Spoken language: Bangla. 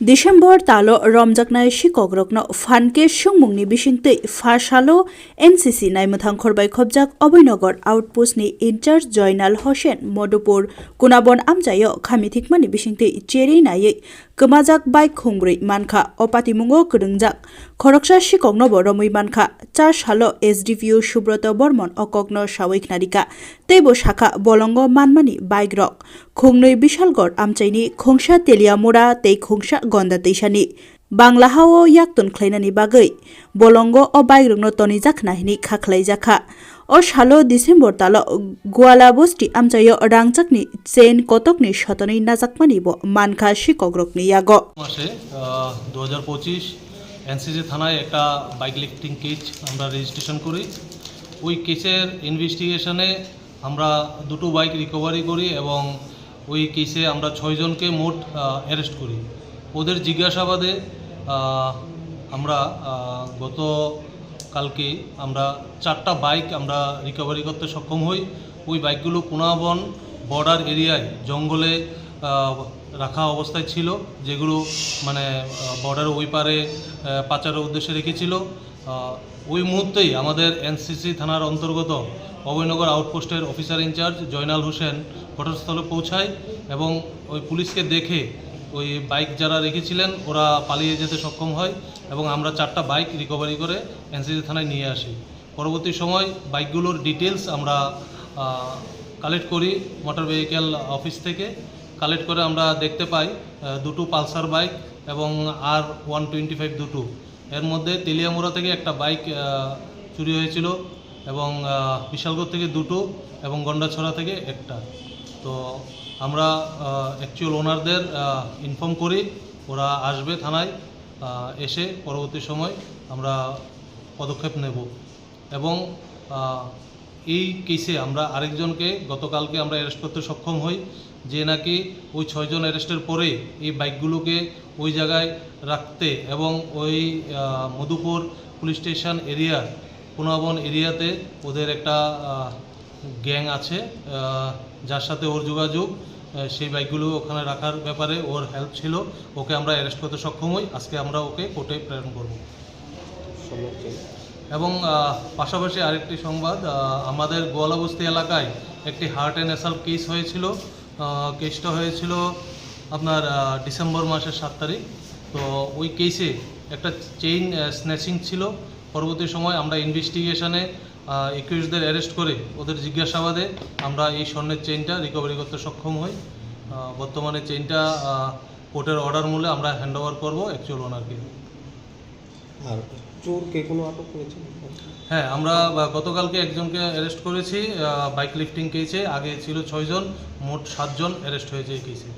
December talo romjaknai shikogrokno fanke shungmungni bisingtei fashalo NCC naimuthang khorbai khobjak Obinogor outpost ni incharge Joinal Hossein Modupur Kunabon amjayo khamithikmani bisingtei cheri nai kemajak bike khungrui mankha opatimungo kudungjak khoroksa shikogno boromui mankha char salo SDPO Subroto Bormon okogno sawik narika teibo shakha bolongo manmani bike rok khungnui Bishalgor amchaini khongsa Teliamura tei khongsa Gonda Teishani Bangla hao yakton khlainani bagui bolongo o bike rokno tonijak nahini khaklaijaka o shalo December talo Guala Bosti amchayo rangjakni chain kotokni shotoni najakmani bo mankha shikogrokni yago মাসে 2025 এনসিসি থানায় একটা বাইক লিফটিং কেস আমরা রেজিস্ট্রেশন করি ওই কেসের ইনভেস্টিগেশনে আমরা দুটো বাইক রিকভারি করি এবং ওই কেসে আমরা 6 জনকে মোট অ্যারেস্ট করি ওদের জিজ্ঞাসাবাদে আমরা গত কালকে আমরা 4টা বাইক আমরা রিকভারি করতে সক্ষম হই ওই বাইকগুলো পুনাবন বর্ডার এরিয়ায় জঙ্গলে রাখা অবস্থায় ছিল যেগুলো মানে বর্ডার ওই পারে পাচারের উদ্দেশ্যে রেখেছিল ওই মুহূর্তেই আমাদের এনসিসি থানার অন্তর্গত অভয়নগর আউটপোস্টের অফিসার ইনচার্জ জয়নাল হোসেন ঘটনাস্থলে পৌঁছায় এবং ওই পুলিশকে দেখে ওই বাইক যারা রেখেছিলেন ওরা পালিয়ে যেতে সক্ষম হয় এবং আমরা 4টা বাইক রিকভারি করে এনসিসি থানায় নিয়ে আসি পরবর্তী সময় বাইকগুলোর ডিটেলস আমরা কালেক্ট করি মোটর ভেহিক্যাল অফিস থেকে কালেক্ট করে আমরা দেখতে পাই দুটো পালসার বাইক এবং R125 দুটো এর মধ্যে তেলিয়ামুড়া থেকে একটা বাইক চুরি হয়েছিল এবং বিশালগড় থেকে দুটো এবং গন্ডাছড়া থেকে একটা তো আমরা অ্যাকচুয়াল ওনারদের ইনফর্ম করি ওরা আসবে থানায় এসে পরবর্তী সময় আমরা পদক্ষেপ নেব এবং এই কেসে আমরা আরেকজনকে গতকালকে আমরা অ্যারেস্ট করতে সক্ষম হই যে নাকি ওই 6 জন অ্যারেস্টের পরে এই বাইকগুলোকে ওই জায়গায় রাখতে এবং ওই মধুপুর পুলিশ স্টেশন এরিয়ার পুনাবন এরিয়াতে ওদের একটা গ্যাং আছে যার সাথে ওর যোগাযোগ সেই বাইকগুলো ওখানে রাখার ব্যাপারে ওর হেল্প ছিল ওকে আমরা অ্যারেস্ট করতে সক্ষম হই আজকে আমরা ওকে কোর্টে প্রেরণ করব এবং পাশাপাশি আরেকটি সংবাদ আমাদের গোয়ালাবস্তি এলাকায় একটি হার্ট অ্যান্ড অ্যাসাল্ট কেস হয়েছিল কেসটা হয়েছিল আপনার ডিসেম্বর মাসের 7 তারিখ তো ওই কেসে একটা চেইন স্ন্যাচিং ছিল পরবর্তী সময় আমরা ইনভেস্টিগেশনে একিউজদের অ্যারেস্ট করে ওদের জিজ্ঞাসাবাদে আমরা এই স্বর্ণের চেইনটা রিকভারি করতে সক্ষম হই বর্তমানে চেইনটা কোর্টের অর্ডার মূলে আমরা হ্যান্ড ওভার করবো অ্যাকচুয়াল ওনারকে আর চোরকে কোনো আটক করেছে হ্যাঁ আমরা গতকালকে একজনকে অ্যারেস্ট করেছি বাইক লিফটিং কেসে আগে ছিল 6 জন মোট 7 জন অ্যারেস্ট হয়েছে এই কেসে